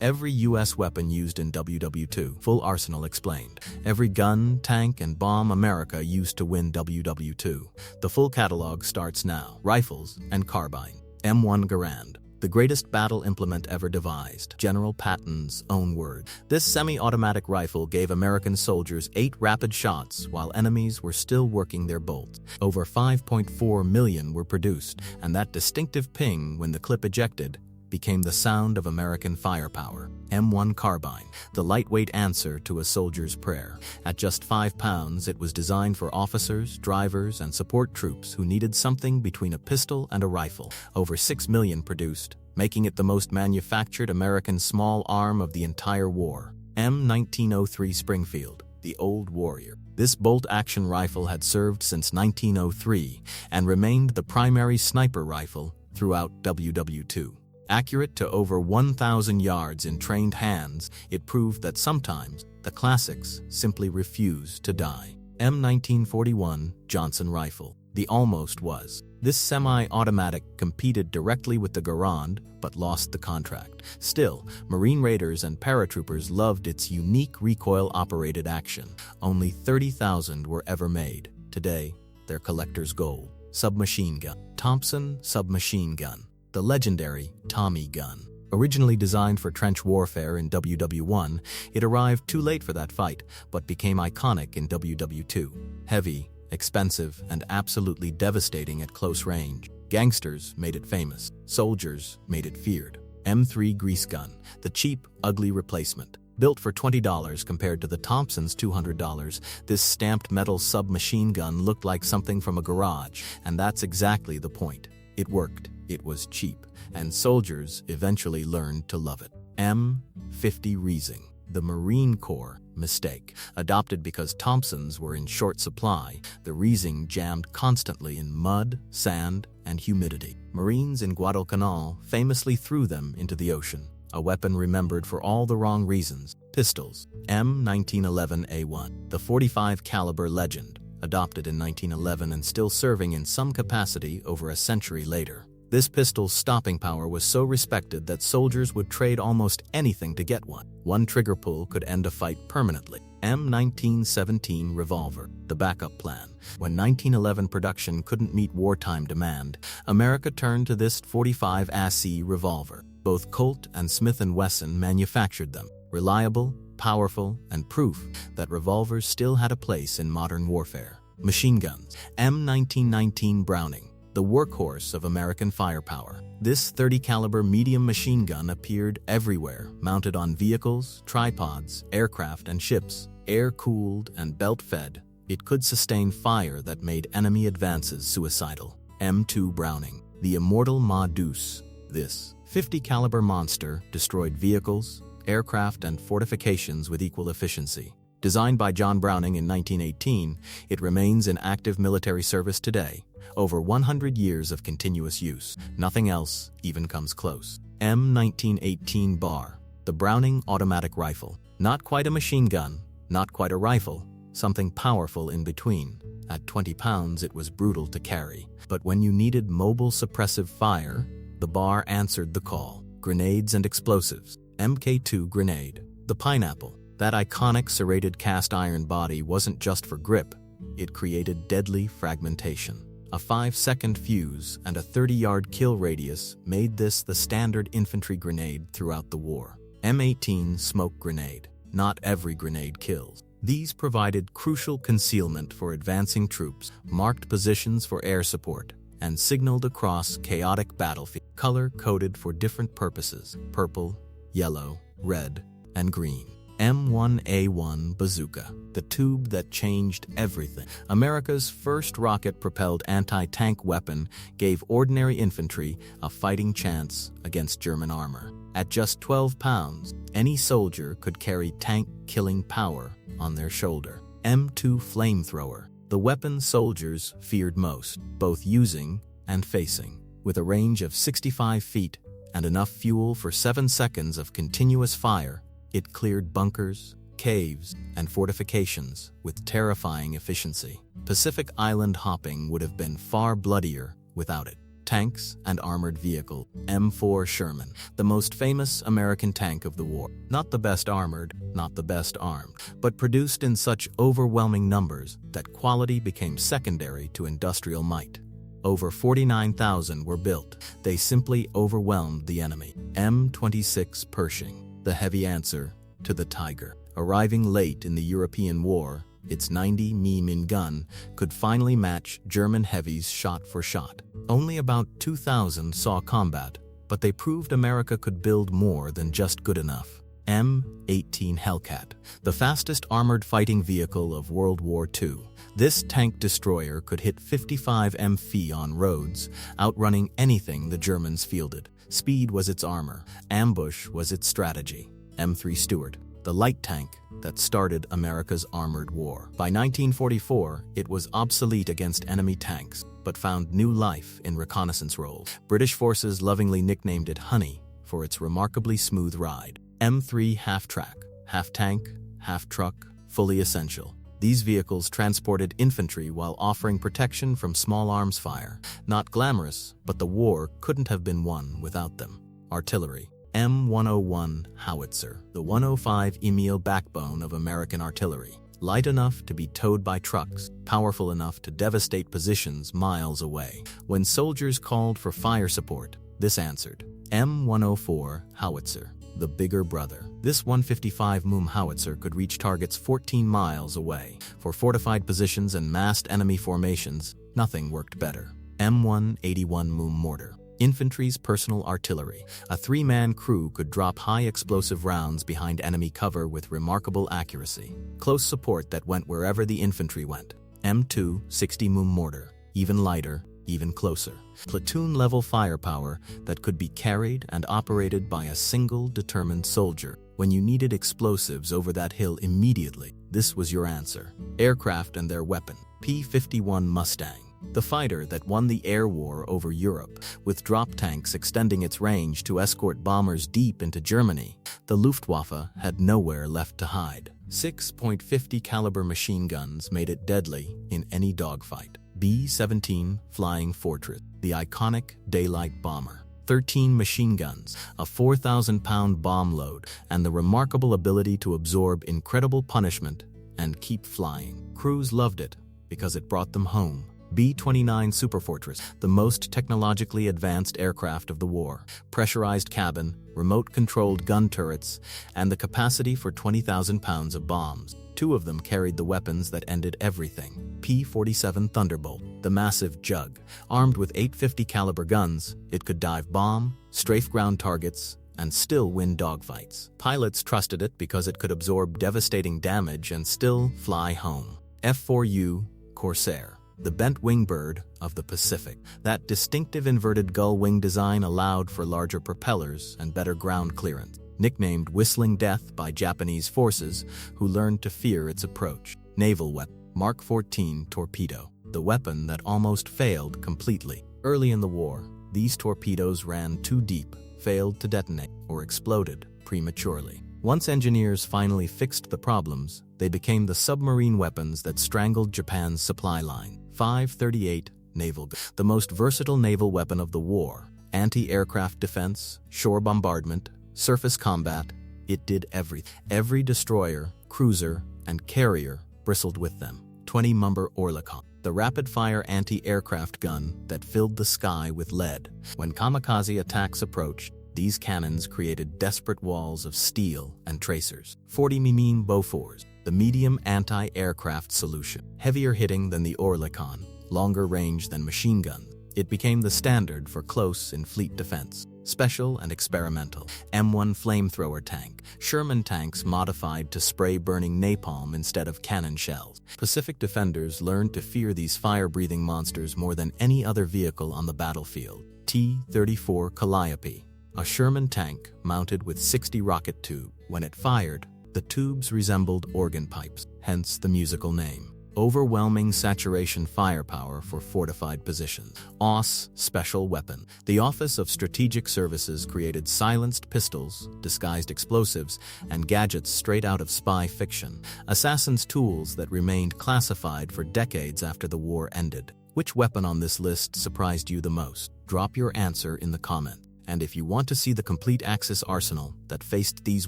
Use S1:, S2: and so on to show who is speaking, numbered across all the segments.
S1: Every U.S. weapon used in WW2. Full arsenal explained. Every gun, tank, and bomb America used to win WW2. The full catalog starts now. Rifles and carbine. M1 Garand. The greatest battle implement ever devised. General Patton's own word. This semi-automatic rifle gave American soldiers 8 rapid shots while enemies were still working their bolts. Over 5.4 million were produced, and that distinctive ping when the clip ejected became the sound of American firepower. M1 Carbine, the lightweight answer to a soldier's prayer. At just 5 pounds, it was designed for officers, drivers, and support troops who needed something between a pistol and a rifle. Over 6 million produced, making it the most manufactured American small arm of the entire war. M1903 Springfield, the Old Warrior. This bolt-action rifle had served since 1903 and remained the primary sniper rifle throughout WW2. Accurate to over 1,000 yards in trained hands, it proved that sometimes the classics simply refuse to die. M1941 Johnson Rifle. The almost was. This semi-automatic competed directly with the Garand, but lost the contract. Still, Marine Raiders and paratroopers loved its unique recoil-operated action. Only 30,000 were ever made. Today, they're collector's gold. Submachine gun. Thompson submachine gun. The legendary Tommy gun. Originally designed for trench warfare in WW1, it arrived too late for that fight, but became iconic in WW2. Heavy, expensive, and absolutely devastating at close range. Gangsters made it famous. Soldiers made it feared. M3 grease gun, the cheap, ugly replacement. Built for $20 compared to the Thompson's $200, this stamped metal submachine gun looked like something from a garage, and that's exactly the point. It worked. It was cheap, and soldiers eventually learned to love it. M50 Reesing, the Marine Corps mistake. Adopted because Thompsons were in short supply, the Reesing jammed constantly in mud, sand, and humidity. Marines in Guadalcanal famously threw them into the ocean, a weapon remembered for all the wrong reasons. Pistols. M1911A1, the .45 caliber legend, adopted in 1911 and still serving in some capacity over a century later. This pistol's stopping power was so respected that soldiers would trade almost anything to get one. One trigger pull could end a fight permanently. M1917 Revolver, the backup plan. When 1911 production couldn't meet wartime demand, America turned to this .45 ASC revolver. Both Colt and Smith & Wesson manufactured them. Reliable, powerful, and proof that revolvers still had a place in modern warfare. Machine guns. M1919 Browning, the workhorse of American firepower. This .30 caliber medium machine gun appeared everywhere, mounted on vehicles, tripods, aircraft, and ships. Air-cooled and belt-fed, it could sustain fire that made enemy advances suicidal. M2 Browning, the immortal Ma Deuce. This .50 caliber monster destroyed vehicles, aircraft, and fortifications with equal efficiency. Designed by John Browning in 1918, it remains in active military service today. Over 100 years of continuous use. Nothing else even comes close. M1918 Bar, the Browning automatic rifle. Not quite a machine gun, not quite a rifle, something powerful in between. At 20 pounds, it was brutal to carry. But when you needed mobile suppressive fire, the Bar answered the call. Grenades and explosives. MK2 Grenade, the Pineapple. That iconic serrated cast iron body wasn't just for grip, it created deadly fragmentation. A 5-second fuse and a 30-yard kill radius made this the standard infantry grenade throughout the war. M18 Smoke Grenade. Not every grenade kills. These provided crucial concealment for advancing troops, marked positions for air support, and signaled across chaotic battlefield. Color-coded for different purposes: purple, yellow, red, and green. M1A1 Bazooka, the tube that changed everything. America's first rocket-propelled anti-tank weapon gave ordinary infantry a fighting chance against German armor. At just 12 pounds, any soldier could carry tank-killing power on their shoulder. M2 Flamethrower, the weapon soldiers feared most, both using and facing. With a range of 65 feet and enough fuel for 7 seconds of continuous fire, it cleared bunkers, caves, and fortifications with terrifying efficiency. Pacific Island hopping would have been far bloodier without it. Tanks and Armored Vehicle, M4 Sherman, the most famous American tank of the war. Not the best armored, not the best armed, but produced in such overwhelming numbers that quality became secondary to industrial might. Over 49,000 were built. They simply overwhelmed the enemy. M26 Pershing, the heavy answer to the Tiger. Arriving late in the European War, its 90 mm gun could finally match German heavies shot for shot. Only about 2,000 saw combat, but they proved America could build more than just good enough. M18 Hellcat, the fastest armored fighting vehicle of World War II. This tank destroyer could hit 55 mph on roads, outrunning anything the Germans fielded. Speed was its armor, ambush was its strategy. M3 Stuart, the light tank that started America's armored war. By 1944, it was obsolete against enemy tanks, but found new life in reconnaissance roles. British forces lovingly nicknamed it Honey for its remarkably smooth ride. M3 half-track, half-tank, half-truck, fully essential. These vehicles transported infantry while offering protection from small arms fire. Not glamorous, but the war couldn't have been won without them. Artillery. M101 Howitzer, the 105 Emil backbone of American artillery. Light enough to be towed by trucks, powerful enough to devastate positions miles away. When soldiers called for fire support, this answered. M104 Howitzer, the bigger brother. This 155 mm howitzer could reach targets 14 miles away. For fortified positions and massed enemy formations, nothing worked better. M181 mm mortar. Infantry's personal artillery. A three-man crew could drop high-explosive rounds behind enemy cover with remarkable accuracy. Close support that went wherever the infantry went. M2 60 mm mortar. Even lighter, even closer. Platoon-level firepower that could be carried and operated by a single determined soldier. When you needed explosives over that hill immediately, this was your answer. Aircraft and their weapon. P-51 Mustang. The fighter that won the air war over Europe, with drop tanks extending its range to escort bombers deep into Germany, the Luftwaffe had nowhere left to hide. 6.50 caliber machine guns made it deadly in any dogfight. B-17 Flying Fortress, the iconic daylight bomber. 13 machine guns, a 4,000-pound bomb load, and the remarkable ability to absorb incredible punishment and keep flying. Crews loved it because it brought them home. B-29 Superfortress, the most technologically advanced aircraft of the war. Pressurized cabin, remote-controlled gun turrets, and the capacity for 20,000 pounds of bombs. Two of them carried the weapons that ended everything. P-47 Thunderbolt, the massive Jug. Armed with 850 caliber guns, it could dive bomb, strafe ground targets, and still win dogfights. Pilots trusted it because it could absorb devastating damage and still fly home. F-4U Corsair, the bent wing bird of the Pacific. That distinctive inverted gull wing design allowed for larger propellers and better ground clearance. Nicknamed Whistling Death by Japanese forces, who learned to fear its approach. Naval weapon. Mark 14 torpedo, the weapon that almost failed completely. Early in the war, these torpedoes ran too deep, failed to detonate, or exploded prematurely. Once engineers finally fixed the problems, they became the submarine weapons that strangled Japan's supply line. 538 Naval gun, the most versatile naval weapon of the war. Anti-aircraft defense, shore bombardment, surface combat, it did everything. Every destroyer, cruiser, and carrier bristled with them. 20 Mumber Oerlikon, the rapid-fire anti-aircraft gun that filled the sky with lead. When kamikaze attacks approached, these cannons created desperate walls of steel and tracers. 40 mm Bofors, the medium anti-aircraft solution. Heavier hitting than the Oerlikon, longer range than machine guns. It became the standard for close in fleet defense. Special and experimental. M1 flamethrower tank. Sherman tanks modified to spray burning napalm instead of cannon shells. Pacific defenders learned to fear these fire-breathing monsters more than any other vehicle on the battlefield. T-34 Calliope, a Sherman tank mounted with 60 rocket tubes. When it fired, the tubes resembled organ pipes, hence the musical name. Overwhelming saturation firepower for fortified positions. OSS Special Weapon. The Office of Strategic Services created silenced pistols, disguised explosives, and gadgets straight out of spy fiction. Assassins' tools that remained classified for decades after the war ended. Which weapon on this list surprised you the most? Drop your answer in the comment. And if you want to see the complete Axis arsenal that faced these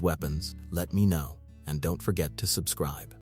S1: weapons, let me know. And don't forget to subscribe.